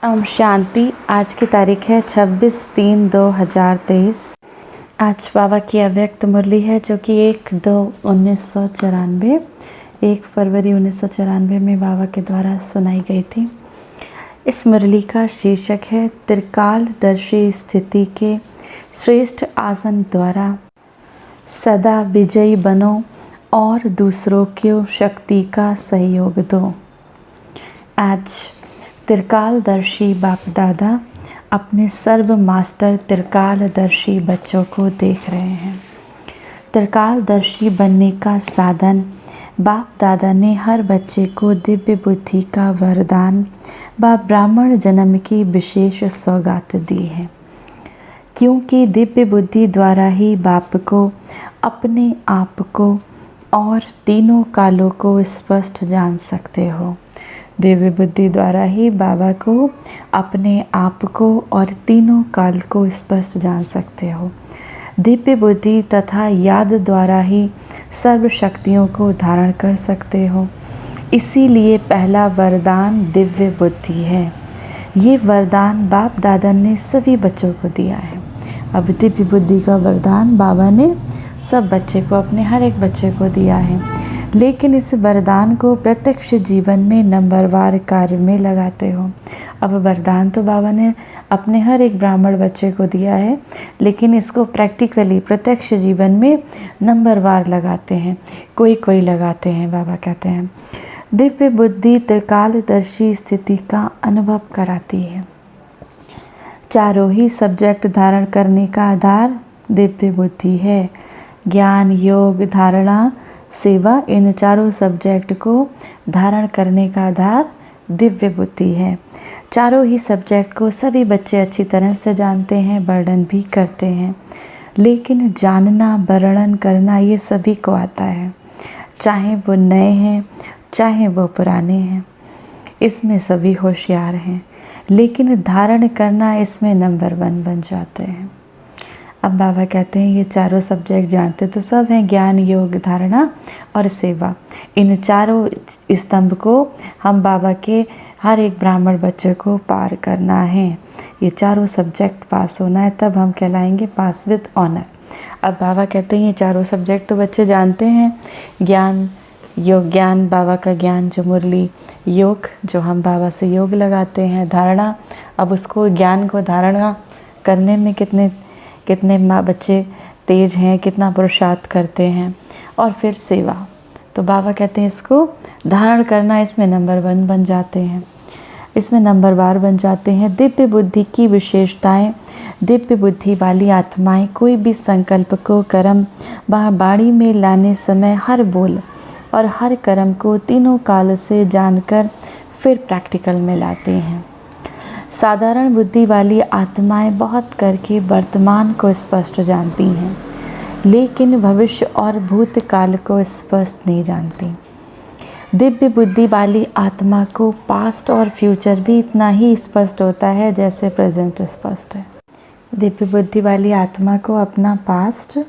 ओम शांति। आज की तारीख है 26/3/2023। आज बाबा की अव्यक्त मुरली है जो कि 1/2/1994 1 फरवरी 1994 में बाबा के द्वारा सुनाई गई थी। इस मुरली का शीर्षक है त्रिकालदर्शी स्थिति के श्रेष्ठ आसन द्वारा सदा विजयी बनो और दूसरों को शक्ति का सहयोग दो। आज त्रिकालदर्शी बाप दादा अपने सर्व मास्टर त्रिकालदर्शी बच्चों को देख रहे हैं। त्रिकालदर्शी बनने का साधन बाप दादा ने हर बच्चे को दिव्य बुद्धि का वरदान व ब्राह्मण जन्म की विशेष सौगात दी है, क्योंकि दिव्य बुद्धि द्वारा ही बाप को अपने आप को और तीनों कालों को स्पष्ट जान सकते हो। दिव्य बुद्धि द्वारा ही बाबा को अपने आप को और तीनों काल को स्पष्ट जान सकते हो। दिव्य बुद्धि तथा याद द्वारा ही सर्व शक्तियों को धारण कर सकते हो। इसीलिए पहला वरदान दिव्य बुद्धि है। ये वरदान बाप दादा ने सभी बच्चों को दिया है। अब दिव्य बुद्धि का वरदान बाबा ने सब बच्चे को, अपने हर एक बच्चे को दिया है, लेकिन इस वरदान को प्रत्यक्ष जीवन में नंबरवार कार्य में लगाते हो। अब वरदान तो बाबा ने अपने हर एक ब्राह्मण बच्चे को दिया है, लेकिन इसको प्रैक्टिकली प्रत्यक्ष जीवन में नंबरवार लगाते हैं, कोई कोई लगाते हैं। बाबा कहते हैं दिव्य बुद्धि त्रिकालदर्शी स्थिति का अनुभव कराती है। चारों ही सब्जेक्ट धारण करने का आधार दिव्य बुद्धि है। ज्ञान, योग, धारणा, सेवा, इन चारों सब्जेक्ट को धारण करने का आधार दिव्य बुद्धि है। चारों ही सब्जेक्ट को सभी बच्चे अच्छी तरह से जानते हैं, वर्णन भी करते हैं, लेकिन जानना, वर्णन करना ये सभी को आता है, चाहे वो नए हैं चाहे वो पुराने हैं। इसमें सभी होशियार हैं, लेकिन धारण करना इसमें नंबर 1 बन जाते हैं। अब बाबा कहते हैं ये चारों सब्जेक्ट जानते तो सब हैं, ज्ञान, योग, धारणा और सेवा। इन चारों स्तंभ को हम बाबा के हर एक ब्राह्मण बच्चे को पार करना है। ये चारों सब्जेक्ट पास होना है, तब हम कहलाएंगे पास विद ऑनर। अब बाबा कहते हैं ये चारों सब्जेक्ट तो बच्चे जानते हैं। ज्ञान, योग, ज्ञान बाबा का ज्ञान जो मुरली, योग जो हम बाबा से योग लगाते हैं, धारणा, अब उसको ज्ञान को धारणा करने में कितने बच्चे तेज हैं, कितना पुरुषार्थ करते हैं। और फिर सेवा, तो बाबा कहते हैं इसको धारण करना, इसमें नंबर 1 बन जाते हैं, इसमें नंबरवार बन जाते हैं। दिव्य बुद्धि की विशेषताएं। दिव्य बुद्धि वाली आत्माएं कोई भी संकल्प को कर्म व वाणी में लाने समय हर बोल और हर कर्म को तीनों काल से जानकर फिर प्रैक्टिकल में लाते हैं। साधारण बुद्धि वाली आत्माएं बहुत करके वर्तमान को स्पष्ट जानती हैं, लेकिन भविष्य और भूतकाल को स्पष्ट नहीं जानती। दिव्य बुद्धि वाली आत्मा को पास्ट और फ्यूचर भी इतना ही स्पष्ट होता है जैसे प्रेजेंट स्पष्ट है। दिव्य बुद्धि वाली आत्मा को अपना पास्ट,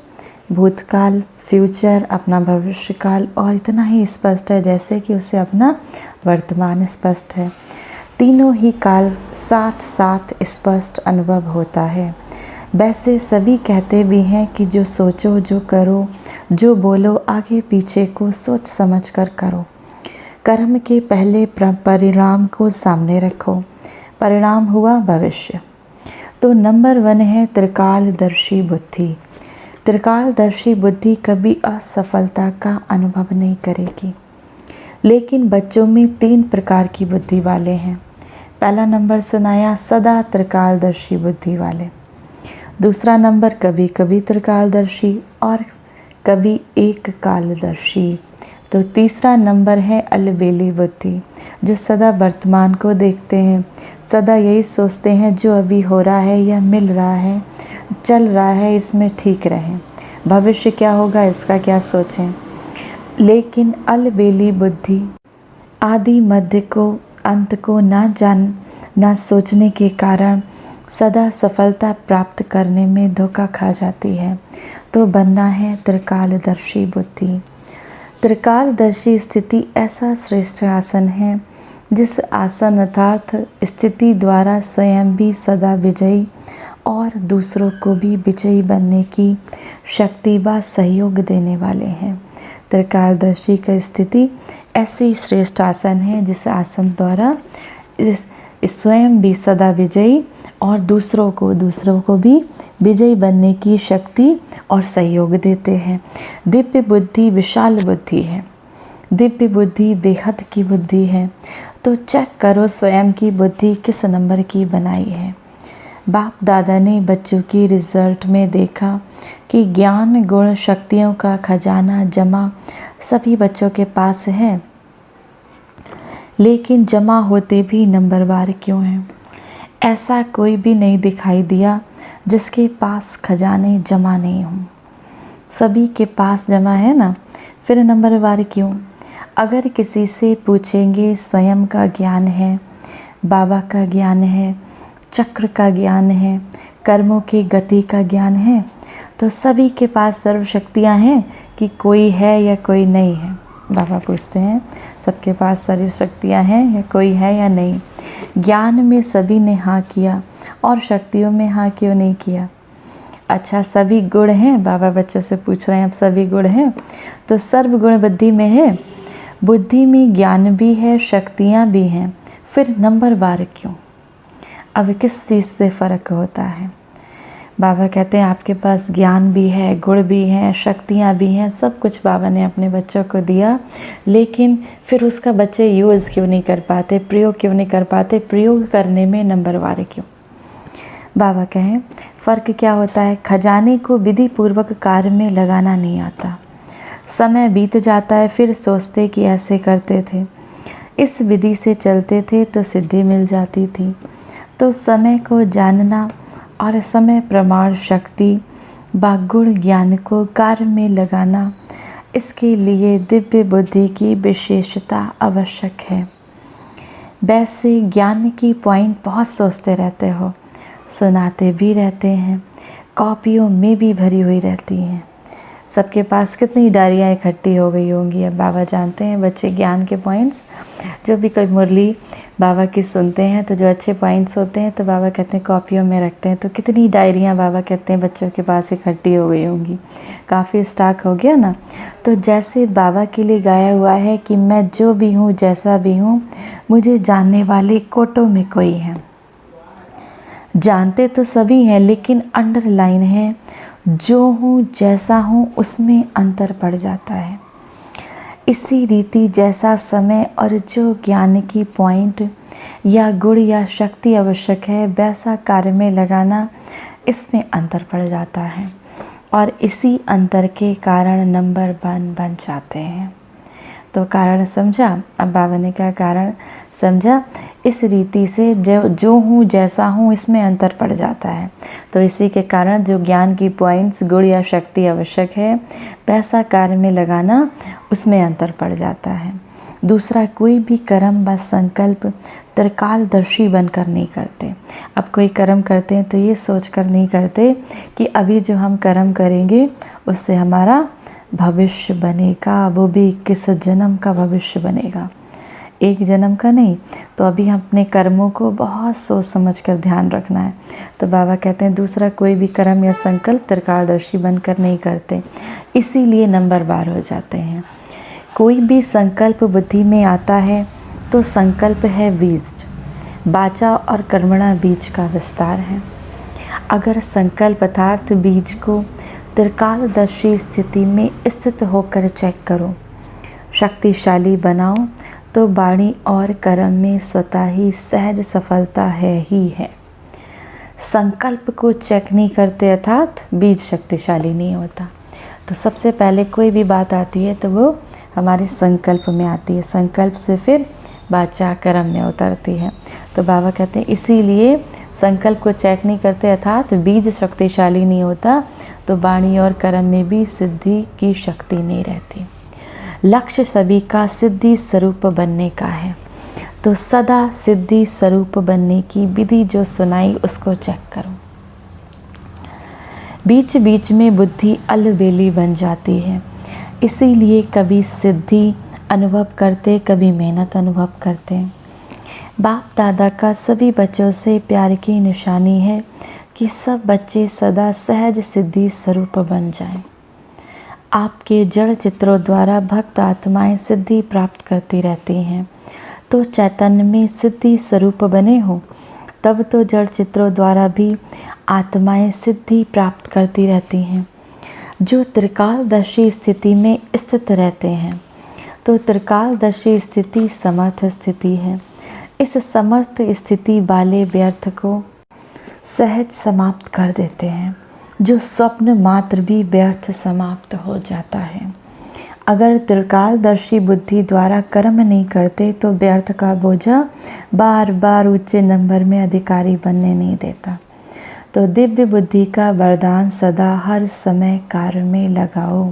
भूतकाल, फ्यूचर, अपना भविष्यकाल और इतना ही स्पष्ट है जैसे कि उसे अपना वर्तमान स्पष्ट है। तीनों ही काल साथ साथ स्पष्ट अनुभव होता है। वैसे सभी कहते भी हैं कि जो सोचो, जो करो, जो बोलो, आगे पीछे को सोच समझ कर करो। कर्म के पहले परिणाम को सामने रखो। परिणाम हुआ भविष्य। तो नंबर 1 है त्रिकालदर्शी बुद्धि। त्रिकालदर्शी बुद्धि कभी असफलता का अनुभव नहीं करेगी, लेकिन बच्चों में 3 प्रकार की बुद्धि वाले हैं। पहला नंबर सुनाया सदा त्रिकालदर्शी बुद्धि वाले। दूसरा नंबर कभी कभी त्रिकालदर्शी और कभी एक कालदर्शी। तो तीसरा नंबर है अलबेली बुद्धि, जो सदा वर्तमान को देखते हैं, सदा यही सोचते हैं जो अभी हो रहा है या मिल रहा है, चल रहा है, इसमें ठीक रहें, भविष्य क्या होगा इसका क्या सोचें। लेकिन अलबेली बुद्धि आदि मध्य को अंत को ना सोचने के कारण सदा सफलता प्राप्त करने में धोखा खा जाती है। तो बनना है त्रिकालदर्शी बुद्धि। त्रिकालदर्शी स्थिति ऐसा श्रेष्ठ आसन है जिस आसन अर्थात स्थिति द्वारा स्वयं भी सदा विजयी और दूसरों को भी विजयी बनने की शक्ति व सहयोग देने वाले हैं। त्रिकालदर्शी का स्थिति ऐसी श्रेष्ठ आसन है जिस आसन द्वारा स्वयं भी सदा विजयी और दूसरों को भी विजयी बनने की शक्ति और सहयोग देते हैं। दिव्य बुद्धि विशाल बुद्धि है, दिव्य बुद्धि बेहद की बुद्धि है। तो चेक करो स्वयं की बुद्धि किस नंबर की बनाई है। बाप दादा ने बच्चों की रिजल्ट में देखा कि ज्ञान गुण शक्तियों का खजाना जमा सभी बच्चों के पास है, लेकिन जमा होते भी नंबरवार क्यों हैं? ऐसा कोई भी नहीं दिखाई दिया जिसके पास खजाने जमा नहीं हों। सभी के पास जमा है ना, फिर नंबरवार क्यों? अगर किसी से पूछेंगे स्वयं का ज्ञान है, बाबा का ज्ञान है, चक्र का ज्ञान है, कर्मों की गति का ज्ञान है, तो सभी के पास सर्व शक्तियाँ हैं कि कोई है या कोई नहीं है? बाबा पूछते हैं सबके पास सर्व शक्तियाँ हैं या कोई है या नहीं? ज्ञान में सभी ने हाँ किया और शक्तियों में हाँ क्यों नहीं किया? अच्छा, सभी गुण हैं? बाबा बच्चों से पूछ रहे हैं अब सभी गुण हैं, तो सर्व गुण बुद्धि में है। बुद्धि में ज्ञान भी है, शक्तियाँ भी हैं, फिर नंबरवार क्यों? अब किस चीज़ से फ़र्क होता है? बाबा कहते हैं आपके पास ज्ञान भी है, गुण भी हैं, शक्तियाँ भी हैं, सब कुछ बाबा ने अपने बच्चों को दिया, लेकिन फिर उसका बच्चे यूज़ क्यों नहीं कर पाते, प्रयोग क्यों नहीं कर पाते? प्रयोग करने में नंबरवार क्यों? बाबा कहें फ़र्क क्या होता है? खजाने को विधि पूर्वक कार्य में लगाना नहीं आता। समय बीत जाता है, फिर सोचते कि ऐसे करते थे, इस विधि से चलते थे तो सिद्धि मिल जाती थी। तो समय को जानना और समय प्रमाण शक्ति व गुण ज्ञान को कार्य में लगाना, इसके लिए दिव्य बुद्धि की विशेषता आवश्यक है। वैसे ज्ञान की पॉइंट बहुत सोचते रहते हो, सुनाते भी रहते हैं, कॉपियों में भी भरी हुई रहती हैं। सबके पास कितनी डायरियाँ इकट्ठी हो गई होंगी। अब बाबा जानते हैं बच्चे ज्ञान के पॉइंट्स, जो भी कोई मुरली बाबा की सुनते हैं तो जो अच्छे पॉइंट्स होते हैं तो बाबा कहते हैं कॉपियों में रखते हैं। तो कितनी डायरियाँ बाबा कहते हैं बच्चों के पास इकट्ठी हो गई होंगी, काफ़ी स्टॉक हो गया ना। तो जैसे बाबा के लिए गाया हुआ है कि मैं जो भी हूँ जैसा भी हूँ, मुझे जानने वाले कोटों में कोई है। जानते तो सभी हैं, लेकिन अंडरलाइन है, जो हूँ जैसा हूँ उसमें अंतर पड़ जाता है। इसी रीति जैसा समय और जो ज्ञान की पॉइंट या गुण या शक्ति आवश्यक है, वैसा कार्य में लगाना, इसमें अंतर पड़ जाता है और इसी अंतर के कारण नंबर बन जाते हैं। तो कारण समझा? अब बाबा ने क्या कारण समझा? इस रीति से जो हूँ जैसा हूँ इसमें अंतर पड़ जाता है, तो इसी के कारण जो ज्ञान की पॉइंट्स गुण या शक्ति आवश्यक है, वैसा कार्य में लगाना, उसमें अंतर पड़ जाता है। दूसरा, कोई भी कर्म व संकल्प त्रिकालदर्शी बनकर नहीं करते। अब कोई कर्म करते हैं तो ये सोचकर नहीं करते कि अभी जो हम कर्म करेंगे उससे हमारा भविष्य बनेगा, वो भी किस जन्म का भविष्य बनेगा, एक जन्म का नहीं। तो अभी हम अपने कर्मों को बहुत सोच समझ कर ध्यान रखना है। तो बाबा कहते हैं दूसरा कोई भी कर्म या संकल्प त्रिकालदर्शी बनकर नहीं करते, इसीलिए नंबरवार हो जाते हैं। कोई भी संकल्प बुद्धि में आता है तो संकल्प है बीज, वाचा और कर्मणा बीज का विस्तार है। अगर संकल्प अर्थात बीज को त्रिकालदर्शी स्थिति में स्थित होकर चेक करो, शक्तिशाली बनाओ, तो वाणी और कर्म में स्वतः ही सहज सफलता है ही है। संकल्प को चेक नहीं करते अर्थात बीज शक्तिशाली नहीं होता। तो सबसे पहले कोई भी बात आती है तो वो हमारे संकल्प में आती है, संकल्प से फिर वाचा कर्म में उतरती है। तो बाबा कहते हैं इसीलिए संकल्प को चेक नहीं करते अर्थात बीज शक्तिशाली नहीं होता, तो वाणी और कर्म में भी सिद्धि की शक्ति नहीं रहती। लक्ष्य सभी का सिद्धि स्वरूप बनने का है, तो सदा सिद्धि स्वरूप बनने की विधि जो सुनाई उसको चेक करो। बीच बीच में बुद्धि अलबेली बन जाती है, इसीलिए कभी सिद्धि अनुभव करते, कभी मेहनत अनुभव करते हैं। बाप दादा का सभी बच्चों से प्यार की निशानी है कि सब बच्चे सदा सहज सिद्धि स्वरूप बन जाएं। आपके जड़ चित्रों द्वारा भक्त आत्माएं सिद्धि प्राप्त करती रहती हैं, तो चैतन्य में सिद्धि स्वरूप बने हो, तब तो जड़ चित्रों द्वारा भी आत्माएं सिद्धि प्राप्त करती रहती हैं। जो त्रिकालदर्शी स्थिति में स्थित रहते हैं, तो त्रिकालदर्शी स्थिति समर्थ स्थिति है। इस समर्थ स्थिति वाले व्यर्थ को सहज समाप्त कर देते हैं। जो स्वप्न मात्र भी व्यर्थ समाप्त हो जाता है। अगर त्रिकालदर्शी बुद्धि द्वारा कर्म नहीं करते तो व्यर्थ का बोझा बार बार ऊंचे नंबर में अधिकारी बनने नहीं देता। तो दिव्य बुद्धि का वरदान सदा हर समय कार्य में लगाओ।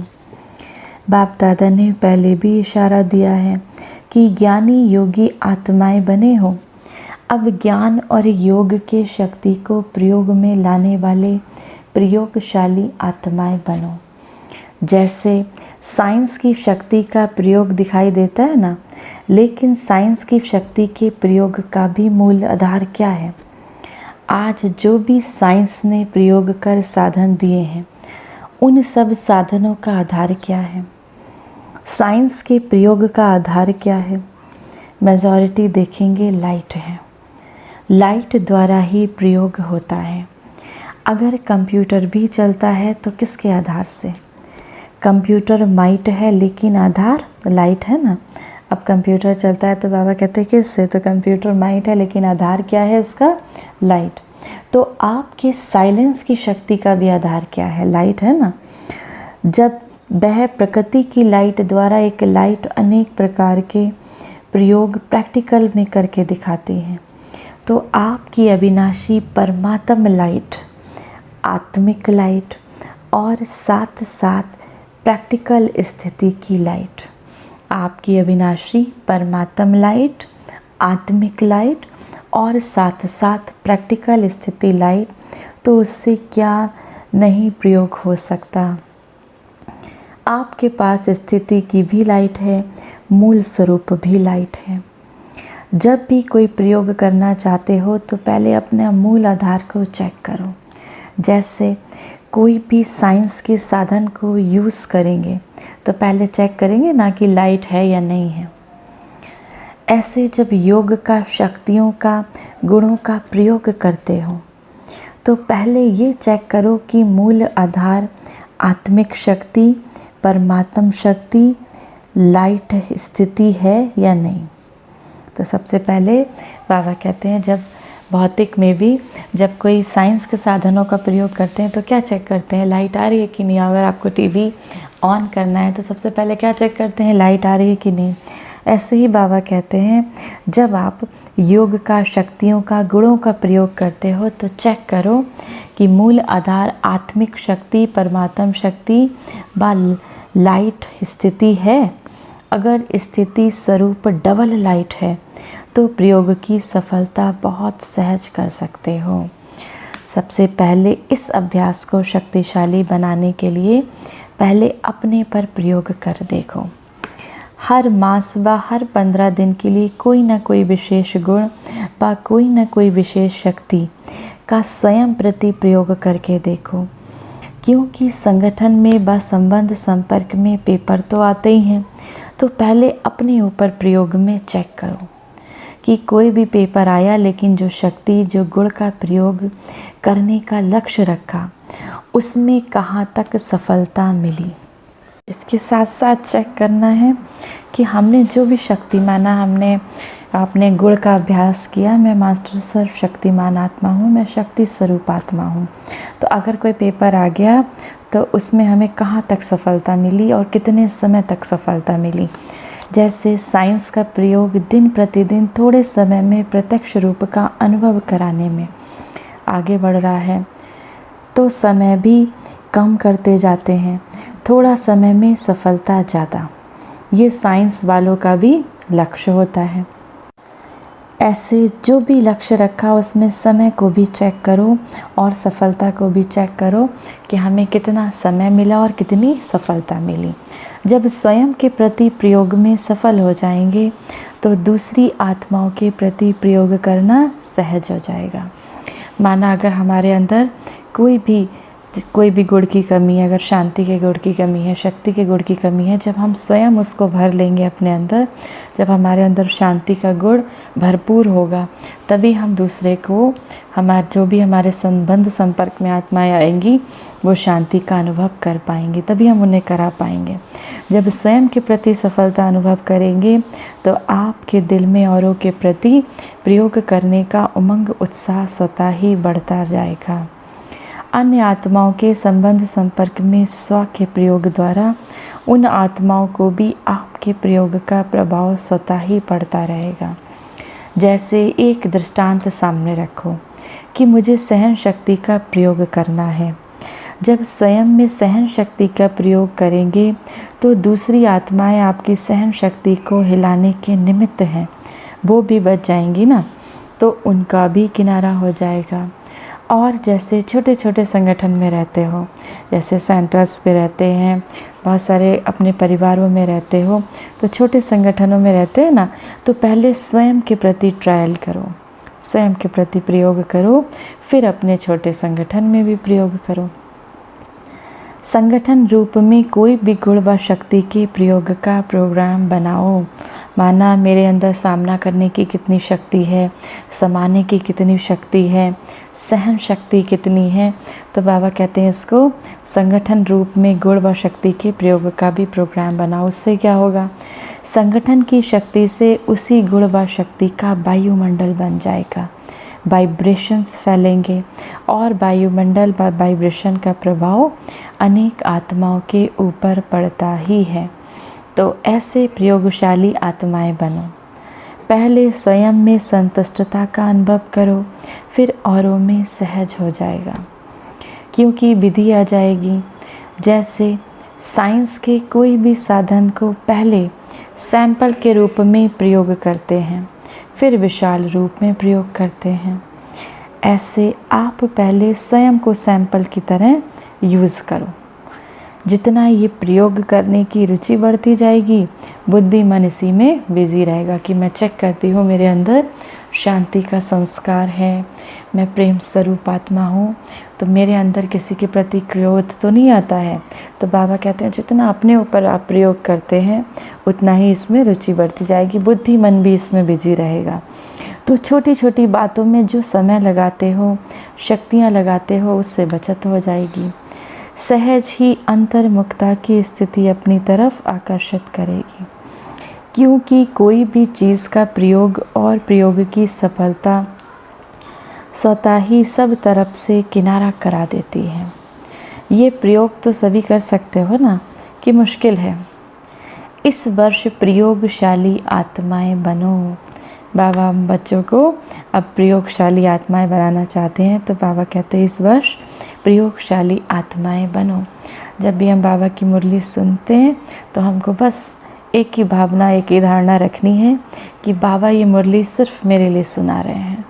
बाप दादा ने पहले भी इशारा दिया है कि ज्ञानी योगी आत्माएं बने हो। अब ज्ञान और योग के शक्ति को प्रयोग में लाने वाले प्रयोगशाली आत्माएं बनो। जैसे साइंस की शक्ति का प्रयोग दिखाई देता है ना, लेकिन साइंस की शक्ति के प्रयोग का भी मूल आधार क्या है? आज जो भी साइंस ने प्रयोग कर साधन दिए हैं, उन सब साधनों का आधार क्या है? साइंस के प्रयोग का आधार क्या है? मेजॉरिटी देखेंगे लाइट है। लाइट द्वारा ही प्रयोग होता है। अगर कंप्यूटर भी चलता है तो किसके आधार से? कंप्यूटर माइट है लेकिन आधार लाइट है ना। अब कंप्यूटर चलता है तो बाबा कहते हैं किससे? तो कंप्यूटर माइट है लेकिन आधार क्या है इसका? लाइट। तो आपके साइलेंस की शक्ति का भी आधार क्या है? लाइट है ना। जब वह प्रकृति की लाइट द्वारा एक लाइट अनेक प्रकार के प्रयोग प्रैक्टिकल में करके दिखाती है, तो आपकी अविनाशी परमात्म लाइट, आत्मिक लाइट और साथ साथ प्रैक्टिकल स्थिति की लाइट, आपकी अविनाशी परमात्म लाइट, आत्मिक लाइट और साथ साथ प्रैक्टिकल स्थिति लाइट, तो उससे क्या नहीं प्रयोग हो सकता। आपके पास स्थिति की भी लाइट है, मूल स्वरूप भी लाइट है। जब भी कोई प्रयोग करना चाहते हो तो पहले अपने मूल आधार को चेक करो। जैसे कोई भी साइंस के साधन को यूज़ करेंगे तो पहले चेक करेंगे ना कि लाइट है या नहीं है। ऐसे जब योग का, शक्तियों का, गुणों का प्रयोग करते हो तो पहले ये चेक करो कि मूल आधार आत्मिक शक्ति, परमात्म शक्ति, लाइट स्थिति है या नहीं। तो सबसे पहले बाबा कहते हैं जब भौतिक में भी जब कोई साइंस के साधनों का प्रयोग करते हैं तो क्या चेक करते हैं? लाइट आ रही है कि नहीं। अगर आपको टीवी ऑन करना है तो सबसे पहले क्या चेक करते हैं? लाइट आ रही है कि नहीं। ऐसे ही बाबा कहते हैं जब आप योग का, शक्तियों का, गुणों का प्रयोग करते हो तो चेक करो कि मूल आधार आत्मिक शक्ति, परमात्म शक्ति व लाइट स्थिति है। अगर स्थिति स्वरूप डबल लाइट है तो प्रयोग की सफलता बहुत सहज कर सकते हो। सबसे पहले इस अभ्यास को शक्तिशाली बनाने के लिए पहले अपने पर प्रयोग कर देखो। हर मास व हर 15 दिन के लिए कोई न कोई विशेष गुण व कोई न कोई विशेष शक्ति का स्वयं प्रति प्रयोग करके देखो। क्योंकि संगठन में व संबंध संपर्क में पेपर तो आते ही हैं, तो पहले अपने ऊपर प्रयोग में चेक करो कि कोई भी पेपर आया लेकिन जो शक्ति, जो गुण का प्रयोग करने का लक्ष्य रखा उसमें कहाँ तक सफलता मिली। इसके साथ साथ चेक करना है कि हमने जो भी शक्ति माना, हमने अपने गुण का अभ्यास किया, मैं मास्टर सर्व शक्तिमान आत्मा हूँ, मैं शक्ति स्वरूप आत्मा हूँ। तो अगर कोई पेपर आ गया तो उसमें हमें कहाँ तक सफलता मिली और कितने समय तक सफलता मिली। जैसे साइंस का प्रयोग दिन प्रतिदिन थोड़े समय में प्रत्यक्ष रूप का अनुभव कराने में आगे बढ़ रहा है, तो समय भी कम करते जाते हैं, थोड़ा समय में सफलता ज़्यादा। ये साइंस वालों का भी लक्ष्य होता है। ऐसे जो भी लक्ष्य रखा उसमें समय को भी चेक करो और सफलता को भी चेक करो कि हमें कितना समय मिला और कितनी सफलता मिली। जब स्वयं के प्रति प्रयोग में सफल हो जाएंगे तो दूसरी आत्माओं के प्रति प्रयोग करना सहज हो जाएगा। माना अगर हमारे अंदर कोई भी गुण की कमी है, अगर शांति के गुण की कमी है, शक्ति के गुण की कमी है, जब हम स्वयं उसको भर लेंगे अपने अंदर, जब हमारे अंदर शांति का गुण भरपूर होगा, तभी हम दूसरे को, जो भी हमारे संबंध संपर्क में आत्माएं आएंगी, वो शांति का अनुभव कर पाएंगी, तभी हम उन्हें करा पाएंगे। जब स्वयं के प्रति सफलता अनुभव करेंगे तो आपके दिल में औरों के प्रति प्रयोग करने का उमंग उत्साह स्वतः ही बढ़ता जाएगा। अन्य आत्माओं के संबंध संपर्क में स्व के प्रयोग द्वारा उन आत्माओं को भी आपके प्रयोग का प्रभाव स्वतः ही पड़ता रहेगा। जैसे एक दृष्टांत सामने रखो कि मुझे सहन शक्ति का प्रयोग करना है। जब स्वयं में सहन शक्ति का प्रयोग करेंगे तो दूसरी आत्माएं आपकी सहन शक्ति को हिलाने के निमित्त हैं, वो भी बच जाएंगी ना, तो उनका भी किनारा हो जाएगा। और जैसे छोटे छोटे संगठन में रहते हो, जैसे सेंटर्स पे रहते हैं, बहुत सारे अपने परिवारों में रहते हो, तो छोटे संगठनों में रहते हैं ना, तो पहले स्वयं के प्रति ट्रायल करो, स्वयं के प्रति प्रयोग करो, फिर अपने छोटे संगठन में भी प्रयोग करो। संगठन रूप में कोई भी गुण व शक्ति के प्रयोग का प्रोग्राम बनाओ। माना मेरे अंदर सामना करने की कितनी शक्ति है, समाने की कितनी शक्ति है, सहन शक्ति कितनी है, तो बाबा कहते हैं इसको संगठन रूप में गुण व शक्ति के प्रयोग का भी प्रोग्राम बनाओ। उससे क्या होगा, संगठन की शक्ति से उसी गुण व शक्ति का वायुमंडल बन जाएगा, वाइब्रेशंस फैलेंगे और वायुमंडल व वाइब्रेशन का प्रभाव अनेक आत्माओं के ऊपर पड़ता ही है। तो ऐसे प्रयोगशाली आत्माएं बनो। पहले स्वयं में संतुष्टता का अनुभव करो, फिर औरों में सहज हो जाएगा, क्योंकि विधि आ जाएगी। जैसे साइंस के कोई भी साधन को पहले सैंपल के रूप में प्रयोग करते हैं, फिर विशाल रूप में प्रयोग करते हैं, ऐसे आप पहले स्वयं को सैंपल की तरह यूज़ करो। जितना ये प्रयोग करने की रुचि बढ़ती जाएगी, बुद्धि मन इसी में बिजी रहेगा कि मैं चेक करती हूँ मेरे अंदर शांति का संस्कार है, मैं प्रेम स्वरूप आत्मा हूँ, तो मेरे अंदर किसी के प्रति क्रोध तो नहीं आता है। तो बाबा कहते हैं जितना अपने ऊपर आप प्रयोग करते हैं उतना ही इसमें रुचि बढ़ती जाएगी, बुद्धि मन भी इसमें बिजी रहेगा। तो छोटी छोटी बातों में जो समय लगाते हो, शक्तियाँ लगाते हो, उससे बचत हो जाएगी। सहज ही अंतर्मुखता की स्थिति अपनी तरफ आकर्षित करेगी, क्योंकि कोई भी चीज़ का प्रयोग और प्रयोग की सफलता स्वतः ही सब तरफ से किनारा करा देती है। ये प्रयोग तो सभी कर सकते हो ना, कि मुश्किल है। इस वर्ष प्रयोगशाली आत्माएं बनो। बाबा हम बच्चों को अब प्रयोगशाली आत्माएं बनाना चाहते हैं, तो बाबा कहते हैं इस वर्ष प्रयोगशाली आत्माएं बनो। जब भी हम बाबा की मुरली सुनते हैं तो हमको बस एक ही भावना, एक ही धारणा रखनी है कि बाबा ये मुरली सिर्फ मेरे लिए सुना रहे हैं।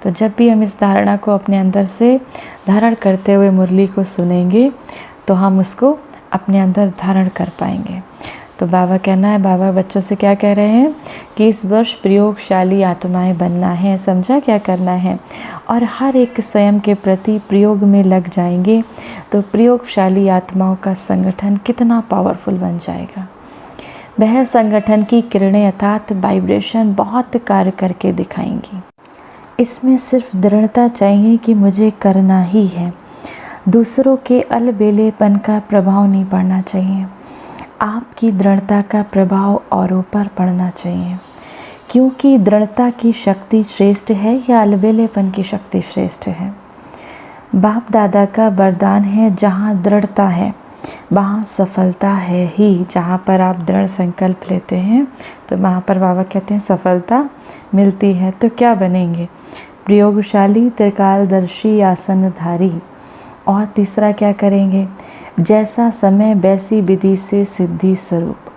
तो जब भी हम इस धारणा को अपने अंदर से धारण करते हुए मुरली को सुनेंगे तो हम उसको अपने अंदर धारण कर पाएंगे। तो बाबा कहना है, बाबा बच्चों से क्या कह रहे हैं कि इस वर्ष प्रयोगशाली आत्माएं बनना है। समझा क्या करना है? और हर एक स्वयं के प्रति प्रयोग में लग जाएंगे तो प्रयोगशाली आत्माओं का संगठन कितना पावरफुल बन जाएगा। वह संगठन की किरणें अर्थात वाइब्रेशन बहुत कार्य करके दिखाएंगी। इसमें सिर्फ दृढ़ता चाहिए कि मुझे करना ही है। दूसरों के अलबेलेपन का प्रभाव नहीं पड़ना चाहिए, आपकी दृढ़ता का प्रभाव औरों पर पड़ना चाहिए। क्योंकि दृढ़ता की शक्ति श्रेष्ठ है या अलबेलेपन की शक्ति श्रेष्ठ है? बाप दादा का वरदान है, जहाँ दृढ़ता है वहाँ सफलता है ही। जहाँ पर आप दृढ़ संकल्प लेते हैं तो वहाँ पर बाबा कहते हैं सफलता मिलती है। तो क्या बनेंगे? प्रयोगशाली, त्रिकालदर्शी, आसनधारी। और तीसरा क्या करेंगे? जैसा समय वैसी विधि से सिद्धि स्वरूप।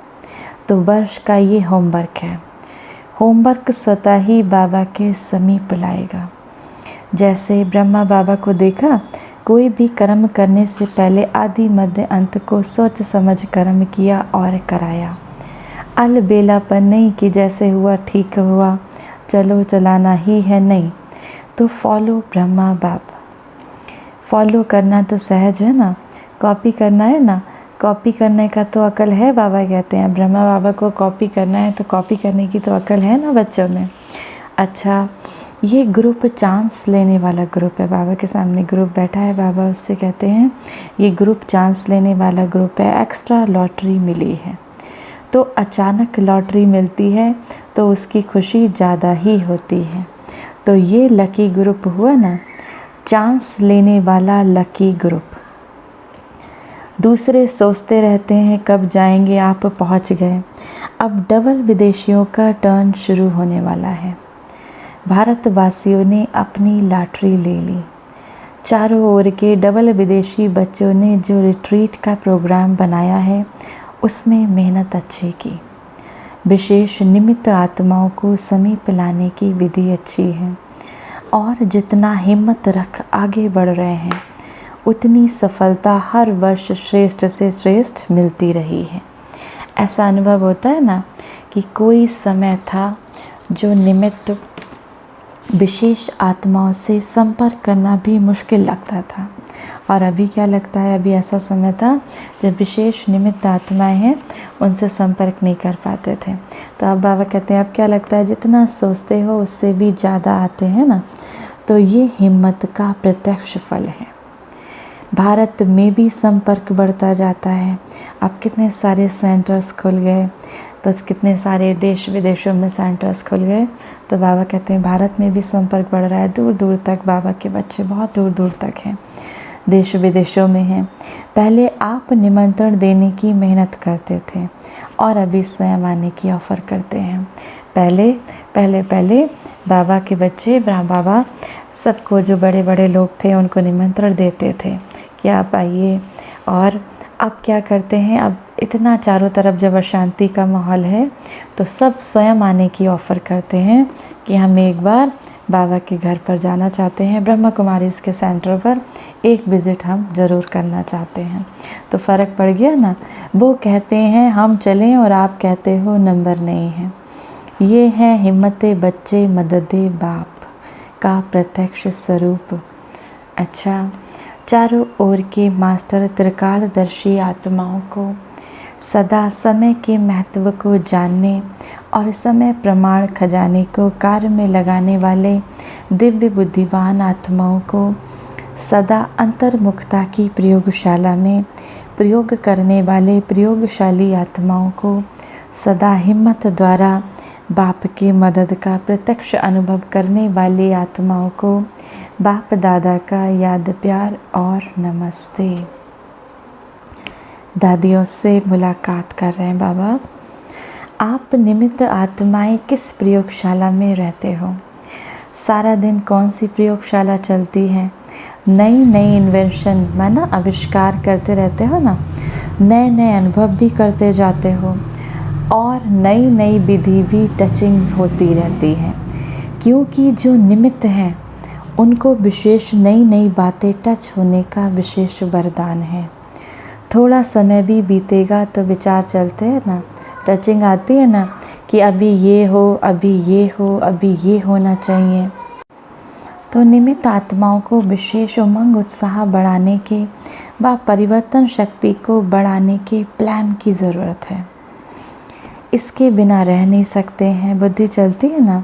तो वर्ष का ये होमवर्क है। होमवर्क स्वतः ही बाबा के समीप लाएगा। जैसे ब्रह्मा बाबा को देखा, कोई भी कर्म करने से पहले आदि मध्य अंत को सोच समझ कर्म किया और कराया। अलबेलापन नहीं कि जैसे हुआ ठीक हुआ, चलो चलाना ही है, नहीं तो फॉलो ब्रह्मा बाबा। फॉलो करना तो सहज है ना, कॉपी करना है ना, कॉपी करने का तो अकल है, बाबा कहते हैं ब्रह्मा बाबा को कॉपी करना है तो कॉपी करने की तो अकल है ना बच्चों में। अच्छा, ये ग्रुप चांस लेने वाला ग्रुप है। बाबा के सामने ग्रुप बैठा है, बाबा उससे कहते हैं ये ग्रुप चांस लेने वाला ग्रुप है, एक्स्ट्रा लॉटरी मिली है। तो अचानक लॉटरी मिलती है तो उसकी खुशी ज़्यादा ही होती है। तो ये लकी ग्रुप हुआ ना, चांस लेने वाला लकी ग्रुप। दूसरे सोचते रहते हैं कब जाएंगे, आप पहुंच गए। अब डबल विदेशियों का टर्न शुरू होने वाला है। भारतवासियों ने अपनी लॉटरी ले ली। चारों ओर के डबल विदेशी बच्चों ने जो रिट्रीट का प्रोग्राम बनाया है उसमें मेहनत अच्छी की। विशेष निमित्त आत्माओं को समीप लाने की विधि अच्छी है और जितना हिम्मत रख आगे बढ़ रहे हैं उतनी सफलता हर वर्ष श्रेष्ठ से श्रेष्ठ मिलती रही है। ऐसा अनुभव होता है ना कि कोई समय था जो निमित्त विशेष आत्माओं से संपर्क करना भी मुश्किल लगता था, और अभी क्या लगता है, अभी ऐसा समय था जब विशेष निमित्त आत्माएं हैं उनसे संपर्क नहीं कर पाते थे। तो अब बाबा कहते हैं अब क्या लगता है, जितना सोचते हो उससे भी ज़्यादा आते हैं ना। तो ये हिम्मत का प्रत्यक्ष फल है। भारत में भी संपर्क बढ़ता जाता है। अब कितने सारे सेंटर्स खुल गए, तो कितने सारे देश विदेशों में सेंटर्स खुल गए। तो बाबा कहते हैं भारत में भी संपर्क बढ़ रहा है, दूर दूर तक बाबा के बच्चे बहुत दूर दूर तक हैं, देश विदेशों में हैं। पहले आप निमंत्रण देने की मेहनत करते थे और अभी स्वयं आने की ऑफ़र करते हैं। पहले बाबा के बच्चे बाबा सबको, जो बड़े बड़े लोग थे उनको निमंत्रण देते थे कि आप आइए, और अब क्या करते हैं, अब इतना चारों तरफ जब अशांति का माहौल है तो सब स्वयं आने की ऑफ़र करते हैं कि हम एक बार बाबा के घर पर जाना चाहते हैं, ब्रह्मा कुमारीज़ के सेंटर पर एक विज़िट हम ज़रूर करना चाहते हैं। तो फ़र्क पड़ गया ना। वो कहते हैं हम चलें और आप कहते हो नंबर नहीं है। ये है हिम्मते बच्चे मददे बाप का प्रत्यक्ष स्वरूप। अच्छा, चारों ओर के मास्टर त्रिकालदर्शी आत्माओं को सदा समय के महत्व को जानने और समय प्रमाण खजाने को कार्य में लगाने वाले दिव्य बुद्धिमान आत्माओं को सदा अंतर्मुखता की प्रयोगशाला में प्रयोग करने वाले प्रयोगशाली आत्माओं को सदा हिम्मत द्वारा बाप की मदद का प्रत्यक्ष अनुभव करने वाली आत्माओं को बाप दादा का याद प्यार और नमस्ते। दादियों से मुलाकात कर रहे हैं बाबा। आप निमित्त आत्माएं किस प्रयोगशाला में रहते हो? सारा दिन कौन सी प्रयोगशाला चलती है? नई नई इन्वेंशन माना आविष्कार करते रहते हो ना, नए नए अनुभव भी करते जाते हो और नई नई विधि भी टचिंग होती रहती है, क्योंकि जो निमित्त हैं उनको विशेष नई नई बातें टच होने का विशेष वरदान है। थोड़ा समय भी बीतेगा तो विचार चलते हैं ना, टचिंग आती है ना कि अभी ये हो, अभी ये हो, अभी ये होना चाहिए। तो निमित्त आत्माओं को विशेष उमंग उत्साह बढ़ाने के व परिवर्तन शक्ति को बढ़ाने के प्लान की ज़रूरत है। इसके बिना रह नहीं सकते हैं। बुद्धि चलती है ना,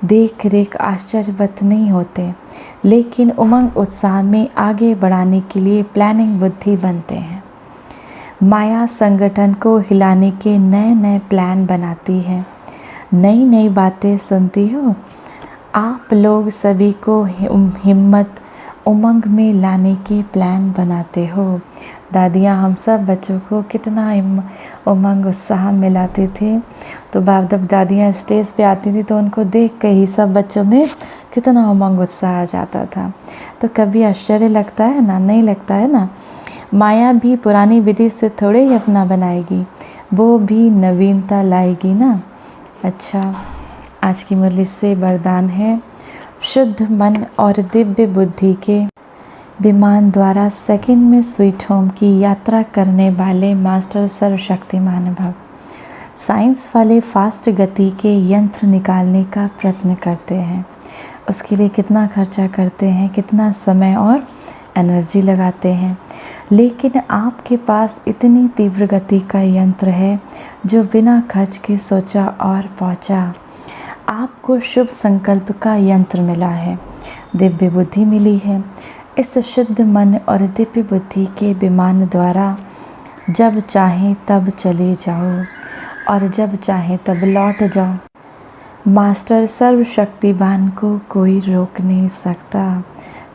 देख रेख आश्चर्यवत नहीं होते, लेकिन उमंग उत्साह में आगे बढ़ाने के लिए प्लानिंग बुद्धि बनते हैं। माया संगठन को हिलाने के नए नए प्लान बनाती है, नई नई बातें सुनती हो। आप लोग सभी को हिम्मत उमंग में लाने के प्लान बनाते हो। दादियाँ हम सब बच्चों को कितना उमंग उत्साह मिलाती थी। तो बाप जब दादियाँ स्टेज पे आती थी तो उनको देख के ही सब बच्चों में कितना उमंग उत्साह आ जाता था। तो कभी आश्चर्य लगता है ना? नहीं लगता है ना। माया भी पुरानी विधि से थोड़े ही अपना बनाएगी, वो भी नवीनता लाएगी ना। अच्छा, आज की मुरली से वरदान है, शुद्ध मन और दिव्य बुद्धि के विमान द्वारा सेकंड में स्वीट होम की यात्रा करने वाले मास्टर सर्वशक्तिमान भव। साइंस वाले फास्ट गति के यंत्र निकालने का प्रयत्न करते हैं, उसके लिए कितना खर्चा करते हैं, कितना समय और एनर्जी लगाते हैं। लेकिन आपके पास इतनी तीव्र गति का यंत्र है जो बिना खर्च के सोचा और पहुंचा। आपको शुभ संकल्प का यंत्र मिला है, दिव्य बुद्धि मिली है। इस शुद्ध मन और दिव्य बुद्धि के विमान द्वारा जब चाहें तब चले जाओ और जब चाहें तब लौट जाओ। मास्टर सर्वशक्तिवान को कोई रोक नहीं सकता।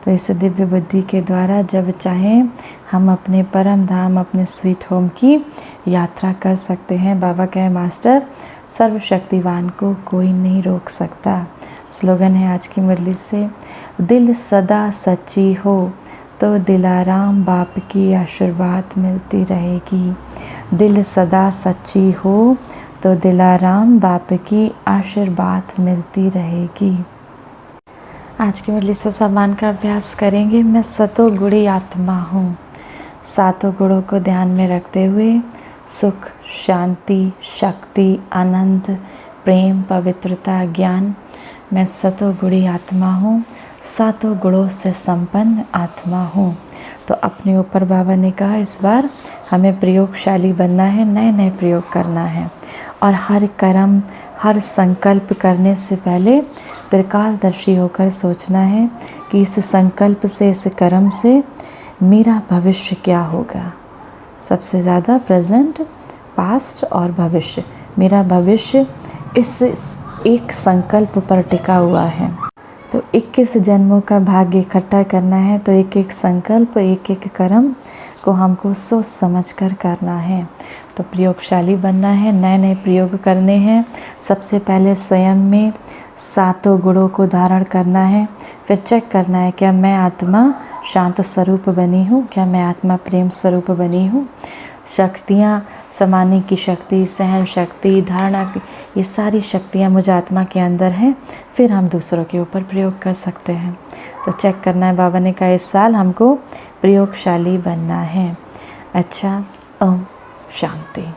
तो इस दिव्य बुद्धि के द्वारा जब चाहें हम अपने परम धाम, अपने स्वीट होम की यात्रा कर सकते हैं। बाबा कहे मास्टर सर्वशक्तिवान को कोई नहीं रोक सकता। स्लोगन है आज की मुरली से, दिल सदा सच्ची हो तो दिलाराम बाप की आशीर्वाद मिलती रहेगी। दिल सदा सच्ची हो तो दिलाराम बाप की आशीर्वाद मिलती रहेगी। आज की मुरली से सम्मान का अभ्यास करेंगे। मैं सतो गुणी आत्मा हूँ। सातों गुणों को ध्यान में रखते हुए सुख, शांति, शक्ति, आनंद, प्रेम, पवित्रता, ज्ञान, मैं सतो गुणी आत्मा हूँ, सातों गुणों से संपन्न आत्मा हूँ। तो अपने ऊपर बाबा ने कहा इस बार हमें प्रयोगशाली बनना है, नए नए प्रयोग करना है और हर कर्म, हर संकल्प करने से पहले त्रिकालदर्शी होकर सोचना है कि इस संकल्प से, इस कर्म से मेरा भविष्य क्या होगा। सबसे ज़्यादा प्रेजेंट, पास्ट और भविष्य। मेरा भविष्य इस एक संकल्प पर टिका हुआ है। तो 21 जन्मों का भाग्य इकट्ठा करना है, तो एक एक संकल्प, एक एक कर्म को हमको सोच समझ कर करना है। तो प्रयोगशाली बनना है, नए नए प्रयोग करने हैं। सबसे पहले स्वयं में सातों गुणों को धारण करना है, फिर चेक करना है क्या मैं आत्मा शांत स्वरूप बनी हूँ, क्या मैं आत्मा प्रेम स्वरूप बनी हूँ। शक्तियाँ, समाने की शक्ति, सहन शक्ति, धारणा की, ये सारी शक्तियाँ मुझ आत्मा के अंदर हैं। फिर हम दूसरों के ऊपर प्रयोग कर सकते हैं। तो चेक करना है। बाबा ने कहा इस साल हमको प्रयोगशाली बनना है। अच्छा, ओम शांति।